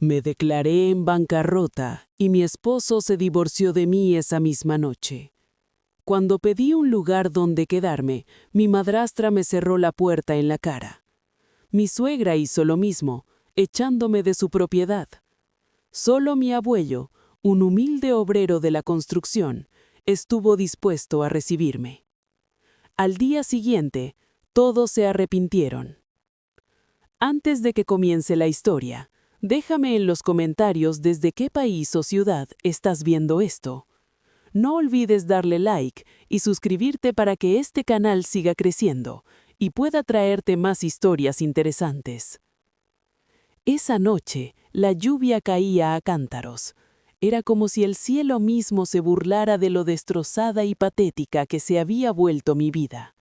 Me declaré en bancarrota y mi esposo se divorció de mí esa misma noche. Cuando pedí un lugar donde quedarme, mi madrastra me cerró la puerta en la cara. Mi suegra hizo lo mismo, echándome de su propiedad. Solo mi abuelo, un humilde obrero de la construcción, estuvo dispuesto a recibirme. Al día siguiente, todos se arrepintieron. Antes de que comience la historia, déjame en los comentarios desde qué país o ciudad estás viendo esto. No olvides darle like y suscribirte para que este canal siga creciendo y pueda traerte más historias interesantes. Esa noche, la lluvia caía a cántaros. Era como si el cielo mismo se burlara de lo destrozada y patética que se había vuelto mi vida.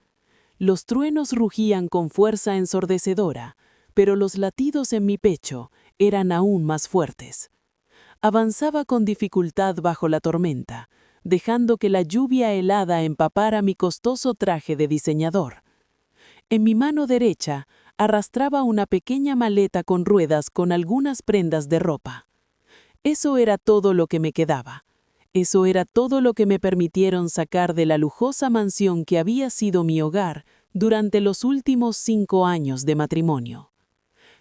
Los truenos rugían con fuerza ensordecedora, pero los latidos en mi pecho eran aún más fuertes. Avanzaba con dificultad bajo la tormenta, dejando que la lluvia helada empapara mi costoso traje de diseñador. En mi mano derecha arrastraba una pequeña maleta con ruedas con algunas prendas de ropa. Eso era todo lo que me quedaba. Eso era todo lo que me permitieron sacar de la lujosa mansión que había sido mi hogar durante los últimos 5 años de matrimonio.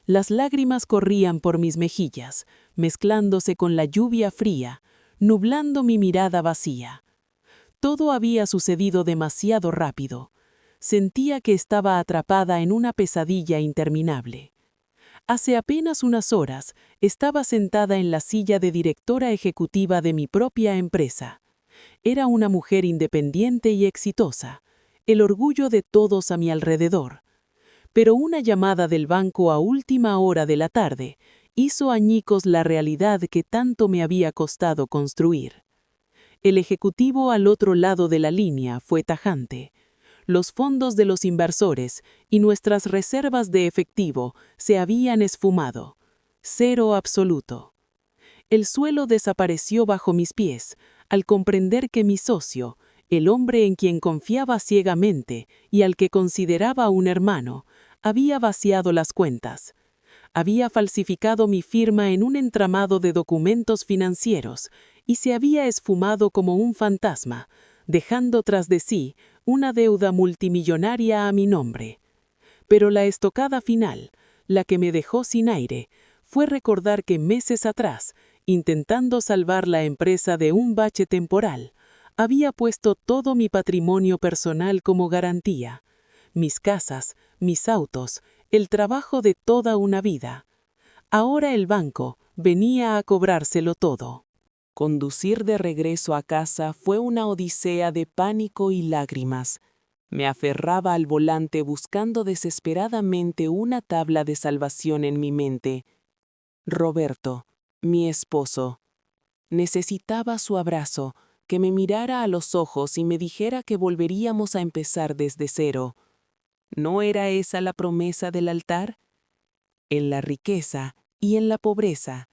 Las lágrimas corrían por mis mejillas, mezclándose con la lluvia fría, nublando mi mirada vacía. Todo había sucedido demasiado rápido. Sentía que estaba atrapada en una pesadilla interminable. Hace apenas unas horas estaba sentada en la silla de directora ejecutiva de mi propia empresa. Era una mujer independiente y exitosa, el orgullo de todos a mi alrededor. Pero una llamada del banco a última hora de la tarde hizo añicos la realidad que tanto me había costado construir. El ejecutivo al otro lado de la línea fue tajante. Los fondos de los inversores y nuestras reservas de efectivo se habían esfumado. Cero absoluto. El suelo desapareció bajo mis pies al comprender que mi socio, el hombre en quien confiaba ciegamente y al que consideraba un hermano, había vaciado las cuentas. Había falsificado mi firma en un entramado de documentos financieros y se había esfumado como un fantasma, dejando tras de sí una deuda multimillonaria a mi nombre. Pero la estocada final, la que me dejó sin aire, fue recordar que meses atrás, intentando salvar la empresa de un bache temporal, había puesto todo mi patrimonio personal como garantía. Mis casas, mis autos, el trabajo de toda una vida. Ahora el banco venía a cobrárselo todo. Conducir de regreso a casa fue una odisea de pánico y lágrimas. Me aferraba al volante buscando desesperadamente una tabla de salvación en mi mente. Roberto, mi esposo. Necesitaba su abrazo, que me mirara a los ojos y me dijera que volveríamos a empezar desde cero. ¿No era esa la promesa del altar? En la riqueza y en la pobreza.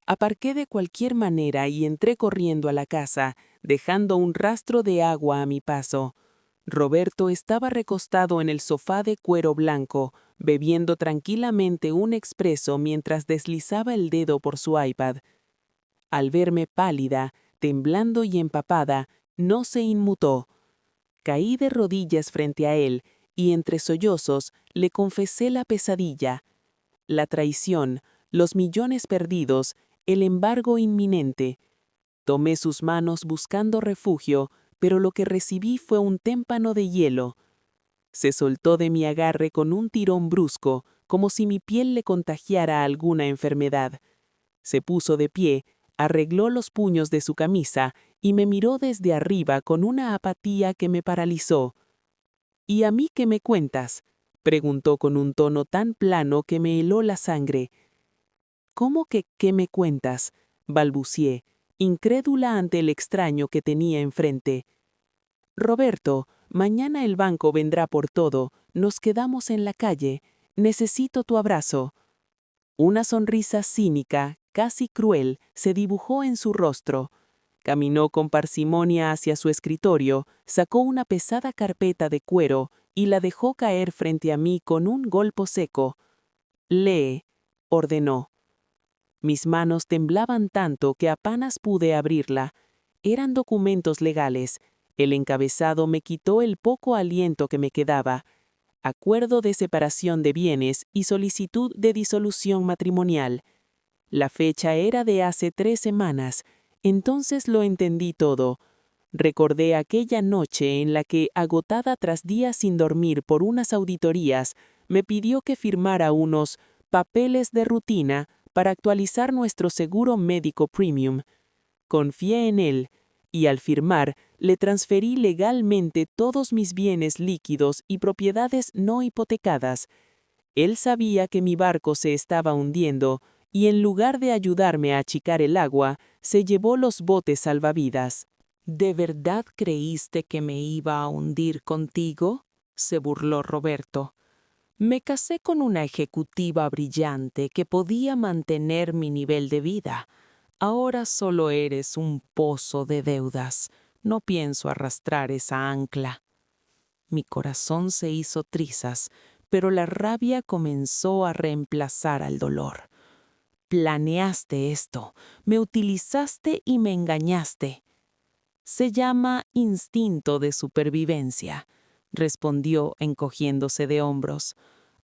Aparqué de cualquier manera y entré corriendo a la casa, dejando un rastro de agua a mi paso. Roberto estaba recostado en el sofá de cuero blanco, bebiendo tranquilamente un expreso mientras deslizaba el dedo por su iPad. Al verme pálida, temblando y empapada, no se inmutó. Caí de rodillas frente a él y entre sollozos le confesé la pesadilla, la traición, los millones perdidos, el embargo inminente. Tomé sus manos buscando refugio, pero lo que recibí fue un témpano de hielo. Se soltó de mi agarre con un tirón brusco, como si mi piel le contagiara alguna enfermedad. Se puso de pie, arregló los puños de su camisa y me miró desde arriba con una apatía que me paralizó. ¿Y a mí qué me cuentas?, preguntó con un tono tan plano que me heló la sangre. ¿Cómo que qué me cuentas?, balbucié, incrédula ante el extraño que tenía enfrente. Roberto, mañana el banco vendrá por todo, nos quedamos en la calle, necesito tu abrazo. Una sonrisa cínica, casi cruel, se dibujó en su rostro. Caminó con parsimonia hacia su escritorio, sacó una pesada carpeta de cuero y la dejó caer frente a mí con un golpe seco. «Lee», ordenó. Mis manos temblaban tanto que apenas pude abrirla. Eran documentos legales. El encabezado me quitó el poco aliento que me quedaba. Acuerdo de separación de bienes y solicitud de disolución matrimonial. La fecha era de hace 3 semanas. Entonces lo entendí todo. Recordé aquella noche en la que, agotada tras días sin dormir por unas auditorías, me pidió que firmara unos papeles de rutina para actualizar nuestro seguro médico premium. Confié en él y al firmar le transferí legalmente todos mis bienes líquidos y propiedades no hipotecadas. Él sabía que mi barco se estaba hundiendo y en lugar de ayudarme a achicar el agua, se llevó los botes salvavidas. ¿De verdad creíste que me iba a hundir contigo?, se burló Roberto. Me casé con una ejecutiva brillante que podía mantener mi nivel de vida. Ahora solo eres un pozo de deudas. No pienso arrastrar esa ancla. Mi corazón se hizo trizas, pero la rabia comenzó a reemplazar al dolor. Planeaste esto, me utilizaste y me engañaste. Se llama instinto de supervivencia, respondió encogiéndose de hombros.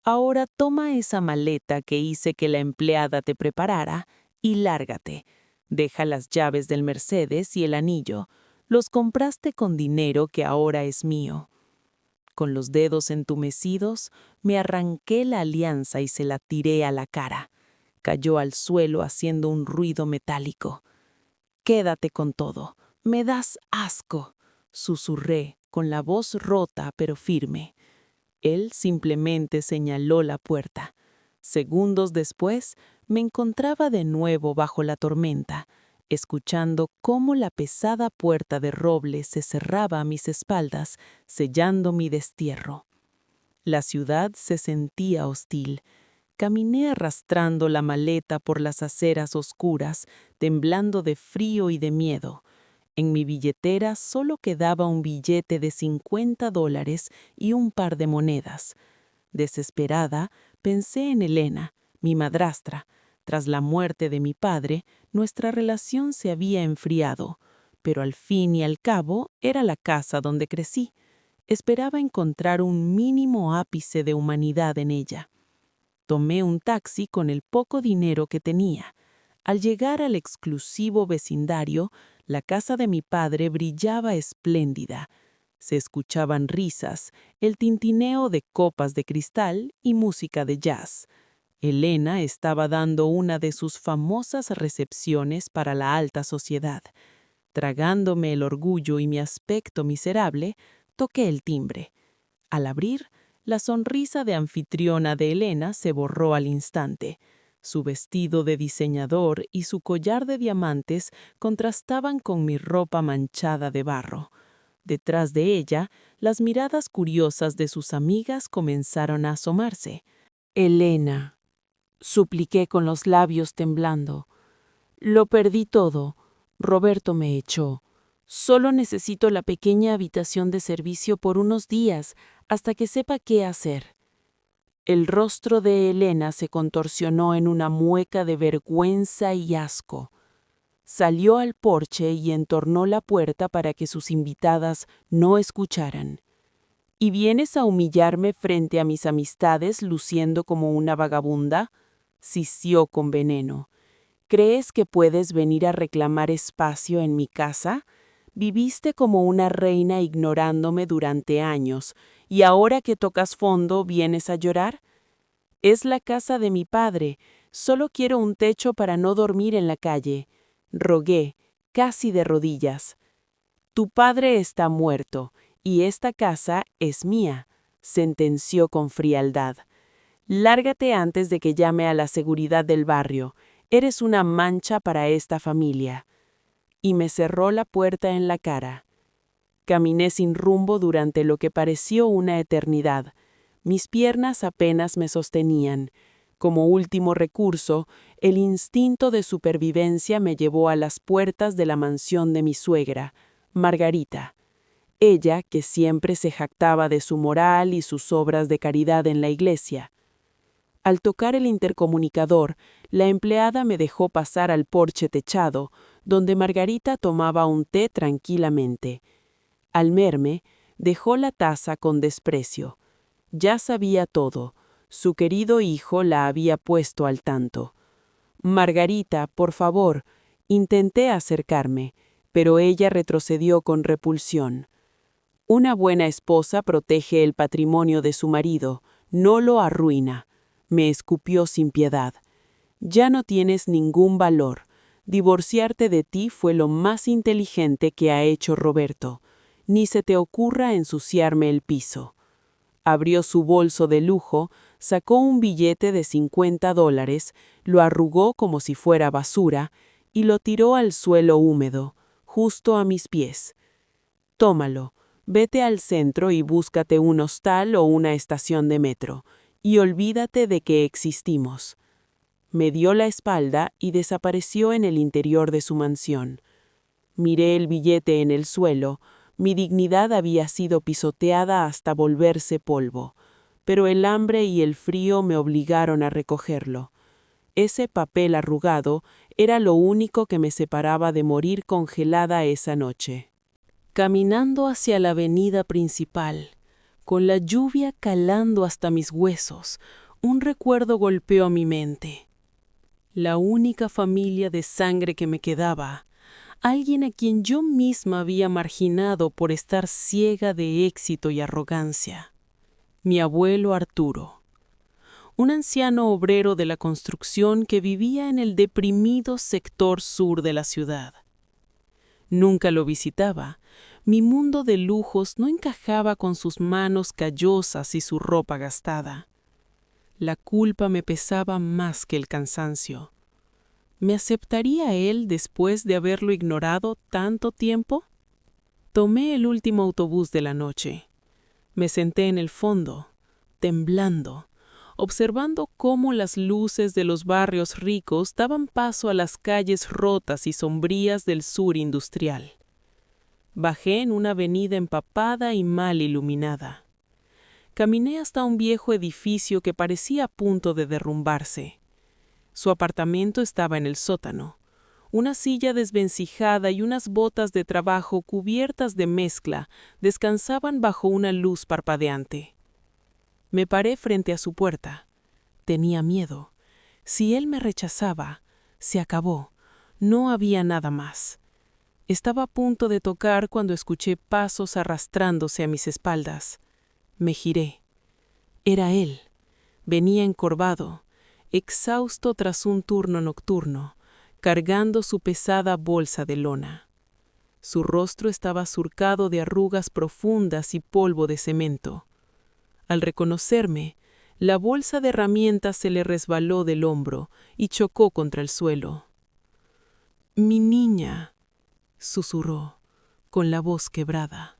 Ahora toma esa maleta que hice que la empleada te preparara y lárgate. Deja las llaves del Mercedes y el anillo. Los compraste con dinero que ahora es mío. Con los dedos entumecidos, me arranqué la alianza y se la tiré a la cara. Cayó al suelo haciendo un ruido metálico. Quédate con todo. Me das asco, susurré, con la voz rota pero firme. Él simplemente señaló la puerta. Segundos después, me encontraba de nuevo bajo la tormenta, escuchando cómo la pesada puerta de roble se cerraba a mis espaldas, sellando mi destierro. La ciudad se sentía hostil. Caminé arrastrando la maleta por las aceras oscuras, temblando de frío y de miedo. En mi billetera solo quedaba un billete de $50 y un par de monedas. Desesperada, pensé en Elena, mi madrastra. Tras la muerte de mi padre, nuestra relación se había enfriado, pero al fin y al cabo era la casa donde crecí. Esperaba encontrar un mínimo ápice de humanidad en ella. Tomé un taxi con el poco dinero que tenía. Al llegar al exclusivo vecindario, la casa de mi padre brillaba espléndida. Se escuchaban risas, el tintineo de copas de cristal y música de jazz. Elena estaba dando una de sus famosas recepciones para la alta sociedad. Tragándome el orgullo y mi aspecto miserable, toqué el timbre. Al abrir, la sonrisa de anfitriona de Elena se borró al instante. Su vestido de diseñador y su collar de diamantes contrastaban con mi ropa manchada de barro. Detrás de ella, las miradas curiosas de sus amigas comenzaron a asomarse. Elena, supliqué con los labios temblando. Lo perdí todo. Roberto me echó. Solo necesito la pequeña habitación de servicio por unos días hasta que sepa qué hacer. El rostro de Elena se contorsionó en una mueca de vergüenza y asco. Salió al porche y entornó la puerta para que sus invitadas no escucharan. ¿Y vienes a humillarme frente a mis amistades luciendo como una vagabunda?, sisió con veneno. ¿Crees que puedes venir a reclamar espacio en mi casa? Viviste como una reina ignorándome durante años, y ahora que tocas fondo, ¿vienes a llorar? Es la casa de mi padre. Solo quiero un techo para no dormir en la calle. Rogué, casi de rodillas. Tu padre está muerto, y esta casa es mía, sentenció con frialdad. Lárgate antes de que llame a la seguridad del barrio. Eres una mancha para esta familia. Y me cerró la puerta en la cara. Caminé sin rumbo durante lo que pareció una eternidad. Mis piernas apenas me sostenían. Como último recurso, el instinto de supervivencia me llevó a las puertas de la mansión de mi suegra, Margarita. Ella, que siempre se jactaba de su moral y sus obras de caridad en la iglesia. Al tocar el intercomunicador, La empleada me dejó pasar al porche techado, donde Margarita tomaba un té tranquilamente. Al verme, dejó la taza con desprecio. Ya sabía todo. Su querido hijo la había puesto al tanto. «Margarita, por favor», intenté acercarme, pero ella retrocedió con repulsión. Una buena esposa protege el patrimonio de su marido, no lo arruina, me escupió sin piedad. Ya no tienes ningún valor. Divorciarte de ti fue lo más inteligente que ha hecho Roberto. Ni se te ocurra ensuciarme el piso. Abrió su bolso de lujo, sacó un billete de $50, lo arrugó como si fuera basura y lo tiró al suelo húmedo, justo a mis pies. Tómalo, vete al centro y búscate un hostal o una estación de metro, y olvídate de que existimos. Me dio la espalda y desapareció en el interior de su mansión. Miré el billete en el suelo. Mi dignidad había sido pisoteada hasta volverse polvo, pero el hambre y el frío me obligaron a recogerlo. Ese papel arrugado era lo único que me separaba de morir congelada esa noche. Caminando hacia la avenida principal, con la lluvia calando hasta mis huesos, un recuerdo golpeó mi mente. La única familia de sangre que me quedaba, alguien a quien yo misma había marginado por estar ciega de éxito y arrogancia. Mi abuelo Arturo, un anciano obrero de la construcción que vivía en el deprimido sector sur de la ciudad. Nunca lo visitaba. Mi mundo de lujos no encajaba con sus manos callosas y su ropa gastada. La culpa me pesaba más que el cansancio. ¿Me aceptaría él después de haberlo ignorado tanto tiempo? Tomé el último autobús de la noche. Me senté en el fondo, temblando, observando cómo las luces de los barrios ricos daban paso a las calles rotas y sombrías del sur industrial. Bajé en una avenida empapada y mal iluminada. Caminé hasta un viejo edificio que parecía a punto de derrumbarse. Su apartamento estaba en el sótano. Una silla desvencijada y unas botas de trabajo cubiertas de mezcla descansaban bajo una luz parpadeante. Me paré frente a su puerta. Tenía miedo. Si él me rechazaba, se acabó. No había nada más. Estaba a punto de tocar cuando escuché pasos arrastrándose a mis espaldas. Me giré. Era él. Venía encorvado, exhausto tras un turno nocturno, cargando su pesada bolsa de lona. Su rostro estaba surcado de arrugas profundas y polvo de cemento. Al reconocerme, la bolsa de herramientas se le resbaló del hombro y chocó contra el suelo. «Mi niña», susurró, con la voz quebrada.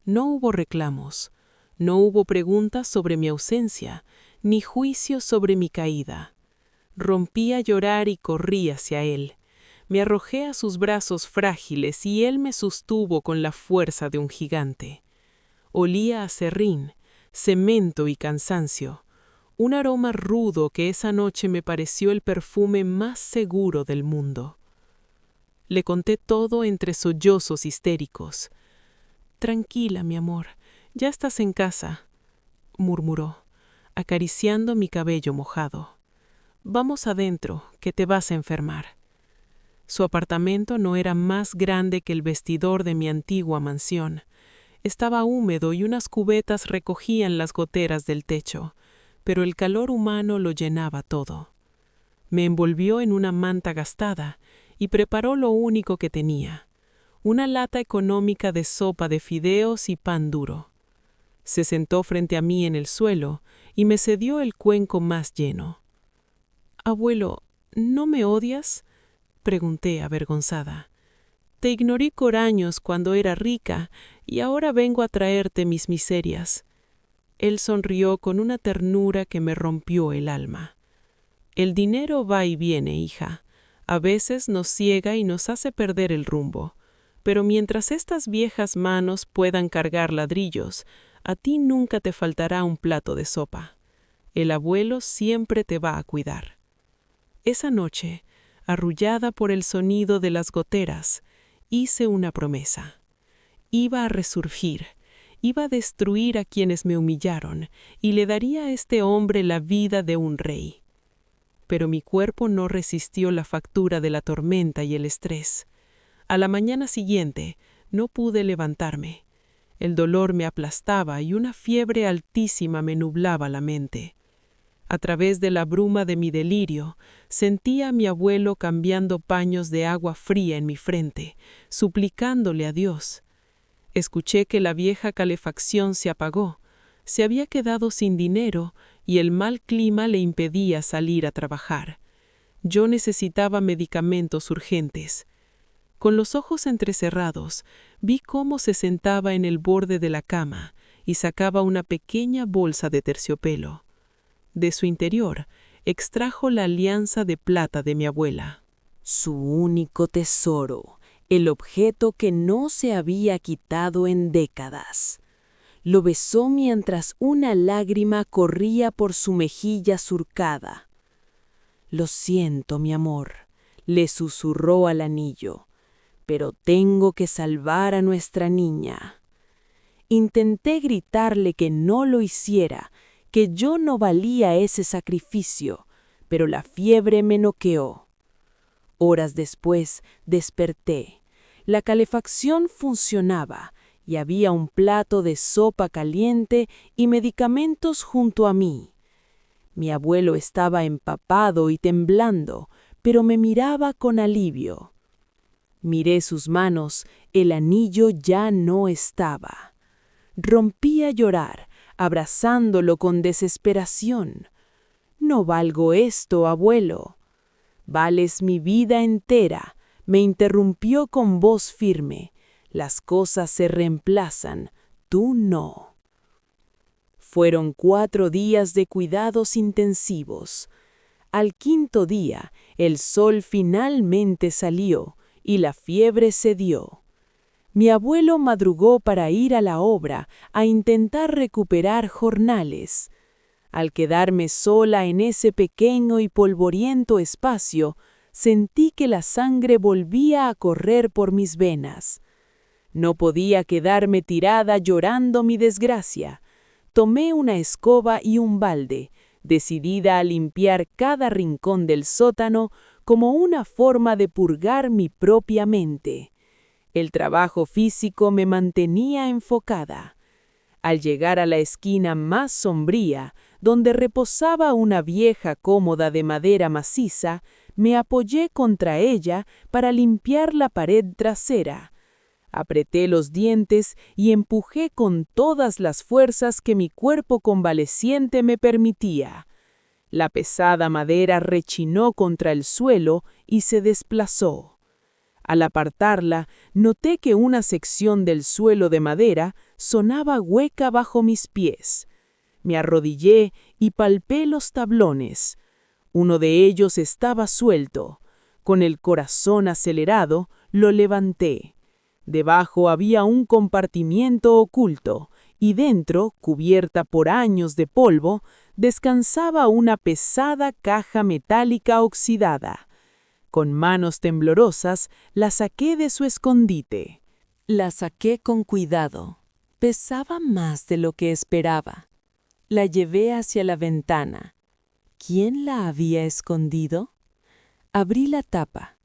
No hubo reclamos, no hubo preguntas sobre mi ausencia, ni juicios sobre mi caída. Rompí a llorar y corrí hacia él. Me arrojé a sus brazos frágiles y él me sostuvo con la fuerza de un gigante. Olía a serrín, cemento y cansancio, un aroma rudo que esa noche me pareció el perfume más seguro del mundo. Le conté todo entre sollozos histéricos. «Tranquila, mi amor, ya estás en casa», murmuró, acariciando mi cabello mojado. «Vamos adentro, que te vas a enfermar». Su apartamento no era más grande que el vestidor de mi antigua mansión. Estaba húmedo y unas cubetas recogían las goteras del techo, pero el calor humano lo llenaba todo. Me envolvió en una manta gastada y preparó lo único que tenía, una lata económica de sopa de fideos y pan duro. Se sentó frente a mí en el suelo y me cedió el cuenco más lleno. «Abuelo, ¿no me odias?», pregunté avergonzada. «Te ignoré por años cuando era rica y ahora vengo a traerte mis miserias». Él sonrió con una ternura que me rompió el alma. «El dinero va y viene, hija. A veces nos ciega y nos hace perder el rumbo. Pero mientras estas viejas manos puedan cargar ladrillos, a ti nunca te faltará un plato de sopa. El abuelo siempre te va a cuidar». Esa noche, arrullada por el sonido de las goteras, hice una promesa. Iba a resurgir, iba a destruir a quienes me humillaron y le daría a este hombre la vida de un rey. Pero mi cuerpo no resistió la factura de la tormenta y el estrés. A la mañana siguiente no pude levantarme. El dolor me aplastaba y una fiebre altísima me nublaba la mente. A través de la bruma de mi delirio, sentía a mi abuelo cambiando paños de agua fría en mi frente, suplicándole a Dios. Escuché que la vieja calefacción se apagó, se había quedado sin dinero y el mal clima le impedía salir a trabajar. Yo necesitaba medicamentos urgentes. Con los ojos entrecerrados, vi cómo se sentaba en el borde de la cama y sacaba una pequeña bolsa de terciopelo. De su interior, extrajo la alianza de plata de mi abuela. Su único tesoro, el objeto que no se había quitado en décadas. Lo besó mientras una lágrima corría por su mejilla surcada. «Lo siento, mi amor», le susurró al anillo, «pero tengo que salvar a nuestra niña». Intenté gritarle que no lo hiciera, que yo no valía ese sacrificio, pero la fiebre me noqueó. Horas después desperté. La calefacción funcionaba y había un plato de sopa caliente y medicamentos junto a mí. Mi abuelo estaba empapado y temblando, pero me miraba con alivio. Miré sus manos, el anillo ya no estaba. Rompí a llorar, abrazándolo con desesperación. «No valgo esto, abuelo». «Vales mi vida entera», me interrumpió con voz firme. «Las cosas se reemplazan, tú no». Fueron 4 días de cuidados intensivos. Al 5.º día, el sol finalmente salió y la fiebre cedió. Mi abuelo madrugó para ir a la obra a intentar recuperar jornales. Al quedarme sola en ese pequeño y polvoriento espacio, sentí que la sangre volvía a correr por mis venas. No podía quedarme tirada llorando mi desgracia. Tomé una escoba y un balde, decidida a limpiar cada rincón del sótano como una forma de purgar mi propia mente. El trabajo físico me mantenía enfocada. Al llegar a la esquina más sombría, donde reposaba una vieja cómoda de madera maciza, me apoyé contra ella para limpiar la pared trasera. Apreté los dientes y empujé con todas las fuerzas que mi cuerpo convaleciente me permitía. La pesada madera rechinó contra el suelo y se desplazó. Al apartarla, noté que una sección del suelo de madera sonaba hueca bajo mis pies. Me arrodillé y palpé los tablones. Uno de ellos estaba suelto. Con el corazón acelerado, lo levanté. Debajo había un compartimiento oculto, y dentro, cubierta por años de polvo, descansaba una pesada caja metálica oxidada. Con manos temblorosas, la saqué de su escondite. La saqué con cuidado. Pesaba más de lo que esperaba. La llevé hacia la ventana. ¿Quién la había escondido? Abrí la tapa.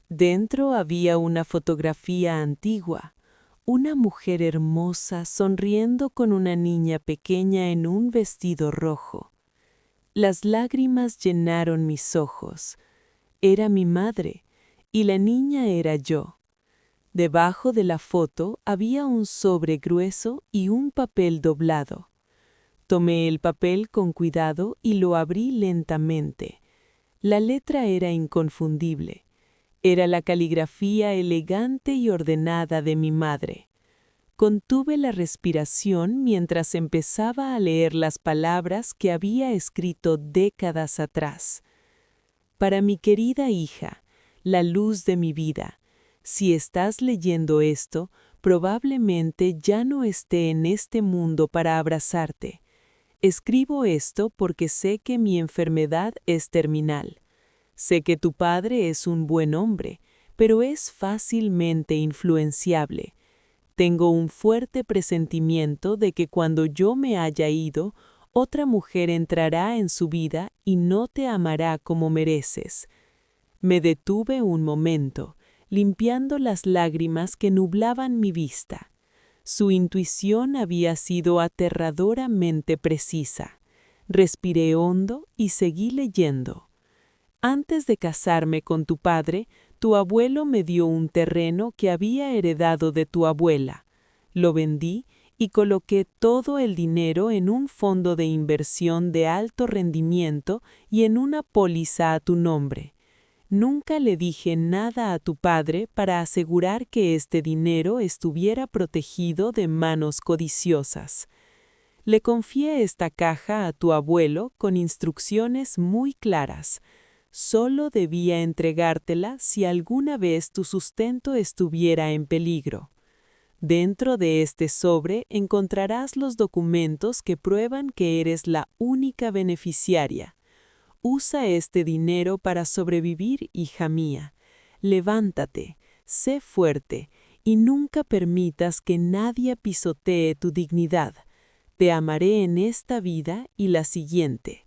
Dentro había una fotografía antigua, una mujer hermosa sonriendo con una niña pequeña en un vestido rojo. Las lágrimas llenaron mis ojos. Era mi madre, y la niña era yo. Debajo de la foto había un sobre grueso y un papel doblado. Tomé el papel con cuidado y lo abrí lentamente. La letra era inconfundible. Era la caligrafía elegante y ordenada de mi madre. Contuve la respiración mientras empezaba a leer las palabras que había escrito décadas atrás. Para mi querida hija, la luz de mi vida, si estás leyendo esto, probablemente ya no esté en este mundo para abrazarte. Escribo esto porque sé que mi enfermedad es terminal. Sé que tu padre es un buen hombre, pero es fácilmente influenciable. Tengo un fuerte presentimiento de que cuando yo me haya ido, otra mujer entrará en su vida y no te amará como mereces. Me detuve un momento, limpiando las lágrimas que nublaban mi vista. Su intuición había sido aterradoramente precisa. Respiré hondo y seguí leyendo. Antes de casarme con tu padre, tu abuelo me dio un terreno que había heredado de tu abuela. Lo vendí y coloqué todo el dinero en un fondo de inversión de alto rendimiento y en una póliza a tu nombre. Nunca le dije nada a tu padre para asegurar que este dinero estuviera protegido de manos codiciosas. Le confié esta caja a tu abuelo con instrucciones muy claras. Solo debía entregártela si alguna vez tu sustento estuviera en peligro. Dentro de este sobre encontrarás los documentos que prueban que eres la única beneficiaria. Usa este dinero para sobrevivir, hija mía. Levántate, sé fuerte y nunca permitas que nadie pisotee tu dignidad. Te amaré en esta vida y la siguiente.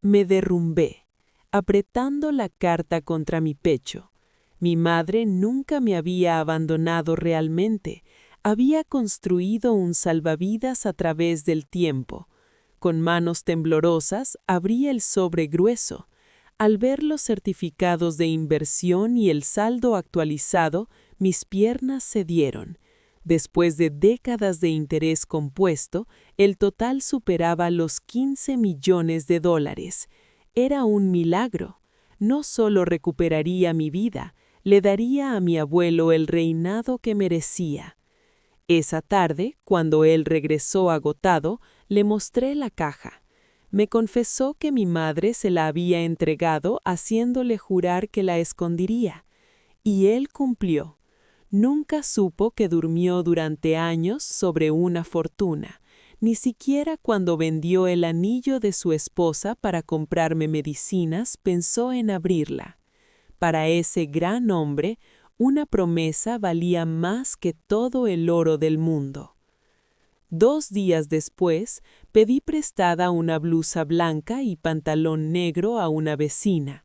Me derrumbé, apretando la carta contra mi pecho. Mi madre nunca me había abandonado realmente. Había construido un salvavidas a través del tiempo. Con manos temblorosas abrí el sobre grueso. Al ver los certificados de inversión y el saldo actualizado, mis piernas cedieron. Después de décadas de interés compuesto, el total superaba los 15 millones de dólares. Era un milagro. No solo recuperaría mi vida, le daría a mi abuelo el reinado que merecía. Esa tarde, cuando él regresó agotado, le mostré la caja. Me confesó que mi madre se la había entregado haciéndole jurar que la escondería. Y él cumplió. Nunca supo que durmió durante años sobre una fortuna, ni siquiera cuando vendió el anillo de su esposa para comprarme medicinas pensó en abrirla. Para ese gran hombre, una promesa valía más que todo el oro del mundo. 2 días después, pedí prestada una blusa blanca y pantalón negro a una vecina.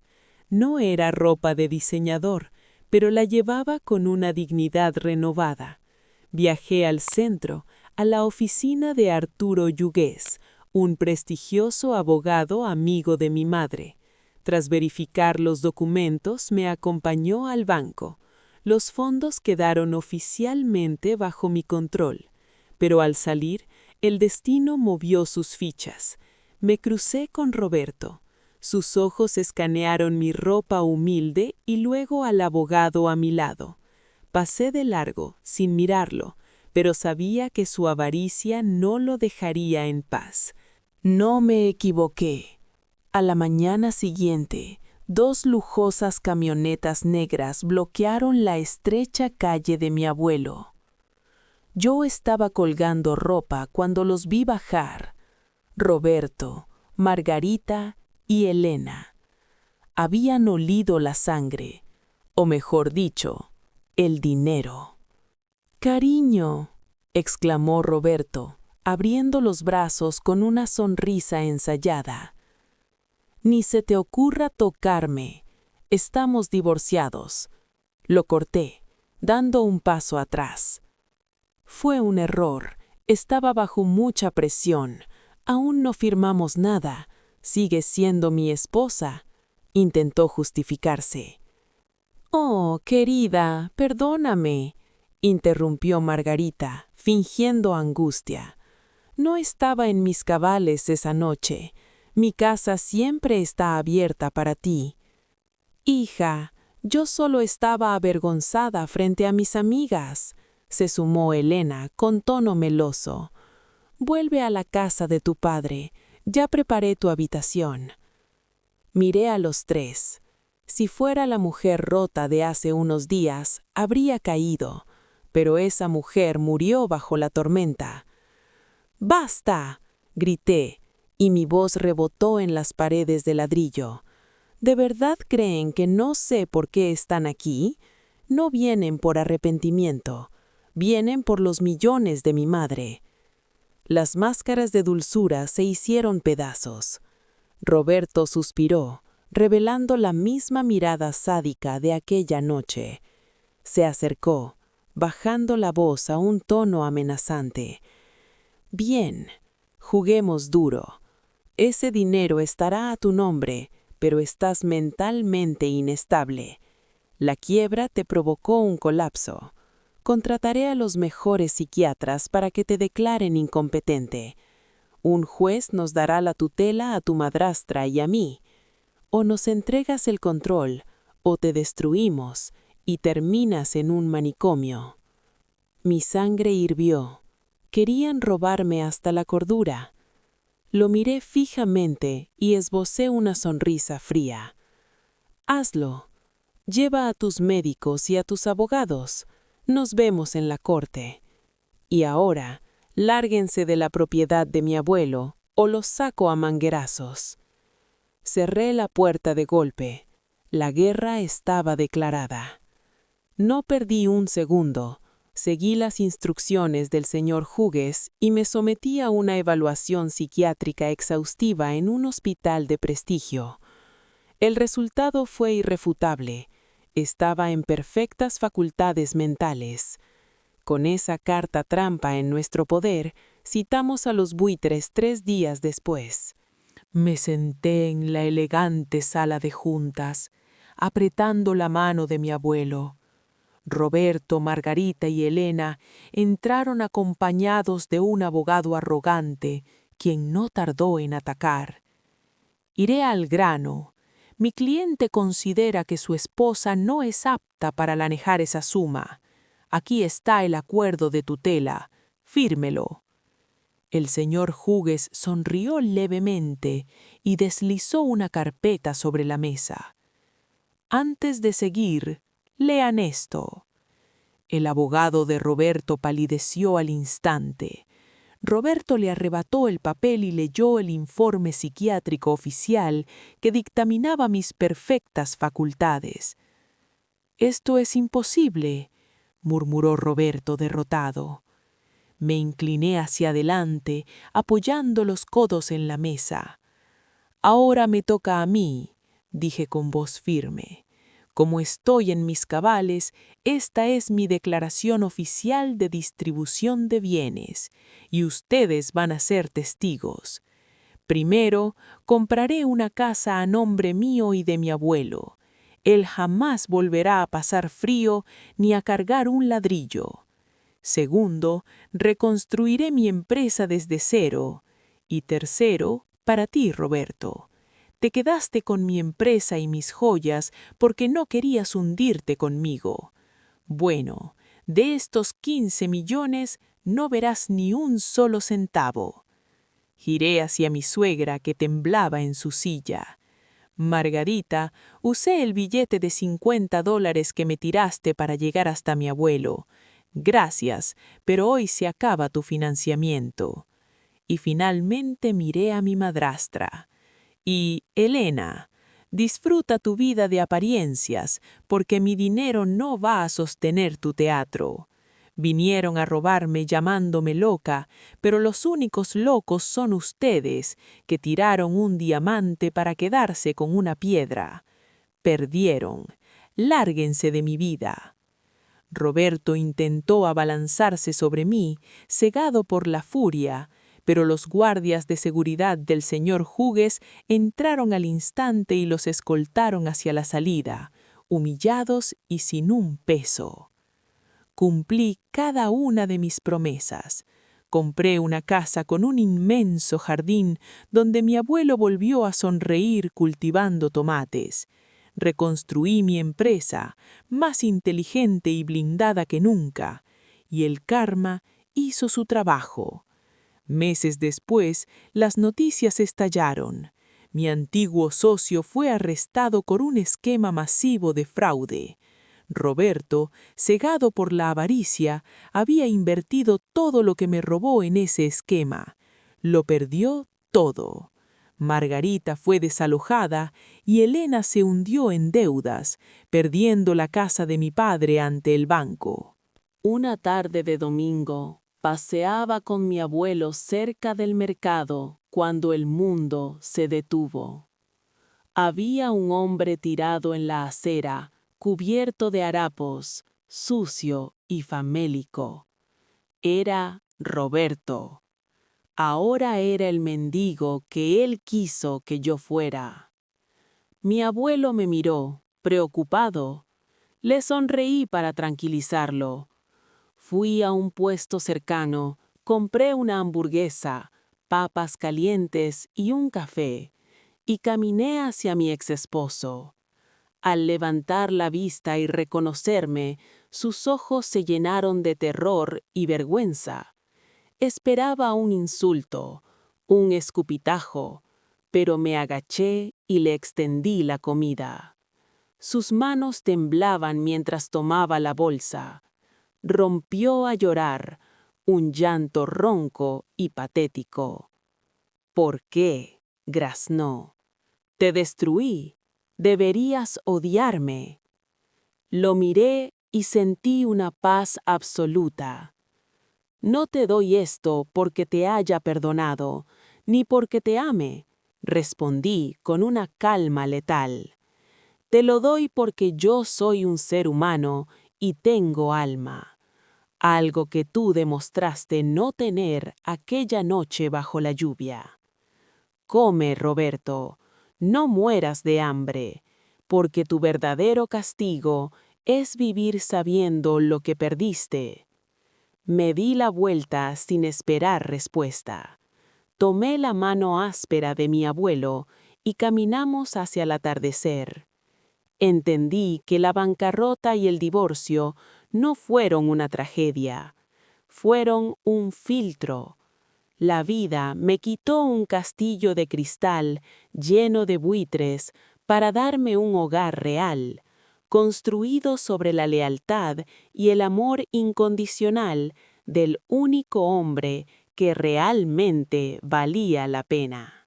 No era ropa de diseñador, pero la llevaba con una dignidad renovada. Viajé al centro, a la oficina de Arturo Yugués, un prestigioso abogado amigo de mi madre. Tras verificar los documentos, me acompañó al banco. Los fondos quedaron oficialmente bajo mi control. Pero al salir, el destino movió sus fichas. Me crucé con Roberto. Sus ojos escanearon mi ropa humilde y luego al abogado a mi lado. Pasé de largo, sin mirarlo, pero sabía que su avaricia no lo dejaría en paz. No me equivoqué. A la mañana siguiente, 2 lujosas camionetas negras bloquearon la estrecha calle de mi abuelo. Yo estaba colgando ropa cuando los vi bajar. Roberto, Margarita y Elena. Habían olido la sangre, o mejor dicho, el dinero. «Cariño», exclamó Roberto, abriendo los brazos con una sonrisa ensayada. «Ni se te ocurra tocarme. Estamos divorciados». Lo corté, dando un paso atrás. Fue un error. Estaba bajo mucha presión. Aún no firmamos nada. Sigue siendo mi esposa. Intentó justificarse. «Oh, querida, perdóname», interrumpió Margarita, fingiendo angustia. «No estaba en mis cabales esa noche. Mi casa siempre está abierta para ti». «Hija, yo solo estaba avergonzada frente a mis amigas», se sumó Elena con tono meloso. «Vuelve a la casa de tu padre. Ya preparé tu habitación». Miré a los 3. Si fuera la mujer rota de hace unos días, habría caído, pero esa mujer murió bajo la tormenta. «¡Basta!», grité, y mi voz rebotó en las paredes de ladrillo. ¿De verdad creen que no sé por qué están aquí? No vienen por arrepentimiento, vienen por los millones de mi madre. Las máscaras de dulzura se hicieron pedazos. Roberto suspiró, revelando la misma mirada sádica de aquella noche. Se acercó, bajando la voz a un tono amenazante. Bien, juguemos duro. Ese dinero estará a tu nombre, pero estás mentalmente inestable. La quiebra te provocó un colapso. Contrataré a los mejores psiquiatras para que te declaren incompetente. Un juez nos dará la tutela a tu madrastra y a mí. O nos entregas el control, o te destruimos y terminas en un manicomio. Mi sangre hirvió. Querían robarme hasta la cordura. Lo miré fijamente y esbocé una sonrisa fría. Hazlo. Lleva a tus médicos y a tus abogados. Nos vemos en la corte. Y ahora, lárguense de la propiedad de mi abuelo o los saco a manguerazos. Cerré la puerta de golpe. La guerra estaba declarada. No perdí un segundo. Seguí las instrucciones del señor Hughes y me sometí a una evaluación psiquiátrica exhaustiva en un hospital de prestigio. El resultado fue irrefutable. Estaba en perfectas facultades mentales. Con esa carta trampa en nuestro poder, citamos a los buitres 3 días después. Me senté en la elegante sala de juntas, apretando la mano de mi abuelo. Roberto, Margarita y Elena entraron acompañados de un abogado arrogante, quien no tardó en atacar. Iré al grano. Mi cliente considera que su esposa no es apta para manejar esa suma. Aquí está el acuerdo de tutela. Fírmelo. El señor Hughes sonrió levemente y deslizó una carpeta sobre la mesa. Antes de seguir, lean esto. El abogado de Roberto palideció al instante. Roberto le arrebató el papel y leyó el informe psiquiátrico oficial que dictaminaba mis perfectas facultades. «Esto es imposible», murmuró Roberto derrotado. Me incliné hacia adelante, apoyando los codos en la mesa. «Ahora me toca a mí», dije con voz firme. «Como estoy en mis cabales, esta es mi declaración oficial de distribución de bienes, y ustedes van a ser testigos. Primero, compraré una casa a nombre mío y de mi abuelo. Él jamás volverá a pasar frío ni a cargar un ladrillo. Segundo, reconstruiré mi empresa desde cero. Y tercero, para ti, Roberto. Te quedaste con mi empresa y mis joyas porque no querías hundirte conmigo. Bueno, de estos 15 millones no verás ni un solo centavo». Giré hacia mi suegra que temblaba en su silla. «Margarita, usé el billete de $50 que me tiraste para llegar hasta mi abuelo. Gracias, pero hoy se acaba tu financiamiento». Y finalmente miré a mi madrastra. «Y, Elena, disfruta tu vida de apariencias, porque mi dinero no va a sostener tu teatro. Vinieron a robarme llamándome loca, pero los únicos locos son ustedes, que tiraron un diamante para quedarse con una piedra. Perdieron. Lárguense de mi vida». Roberto intentó abalanzarse sobre mí, cegado por la furia, pero los guardias de seguridad del señor Hughes entraron al instante y los escoltaron hacia la salida, humillados y sin un peso. Cumplí cada una de mis promesas. Compré una casa con un inmenso jardín donde mi abuelo volvió a sonreír cultivando tomates. Reconstruí mi empresa, más inteligente y blindada que nunca, y el karma hizo su trabajo. Meses después, las noticias estallaron. Mi antiguo socio fue arrestado por un esquema masivo de fraude. Roberto, cegado por la avaricia, había invertido todo lo que me robó en ese esquema. Lo perdió todo. Margarita fue desalojada y Elena se hundió en deudas, perdiendo la casa de mi padre ante el banco. Una tarde de domingo, paseaba con mi abuelo cerca del mercado cuando el mundo se detuvo. Había un hombre tirado en la acera, cubierto de harapos, sucio y famélico. Era Roberto. Ahora era el mendigo que él quiso que yo fuera. Mi abuelo me miró, preocupado. Le sonreí para tranquilizarlo. Fui a un puesto cercano, compré una hamburguesa, papas calientes y un café, y caminé hacia mi exesposo. Al levantar la vista y reconocerme, sus ojos se llenaron de terror y vergüenza. Esperaba un insulto, un escupitajo, pero me agaché y le extendí la comida. Sus manos temblaban mientras tomaba la bolsa. Rompió a llorar, un llanto ronco y patético. ¿Por qué? Graznó. Te destruí. Deberías odiarme. Lo miré y sentí una paz absoluta. No te doy esto porque te haya perdonado, ni porque te ame, respondí con una calma letal. Te lo doy porque yo soy un ser humano y tengo alma. Algo que tú demostraste no tener aquella noche bajo la lluvia. Come, Roberto, no mueras de hambre, porque tu verdadero castigo es vivir sabiendo lo que perdiste. Me di la vuelta sin esperar respuesta. Tomé la mano áspera de mi abuelo y caminamos hacia el atardecer. Entendí que la bancarrota y el divorcio no fueron una tragedia, fueron un filtro. La vida me quitó un castillo de cristal lleno de buitres para darme un hogar real, construido sobre la lealtad y el amor incondicional del único hombre que realmente valía la pena.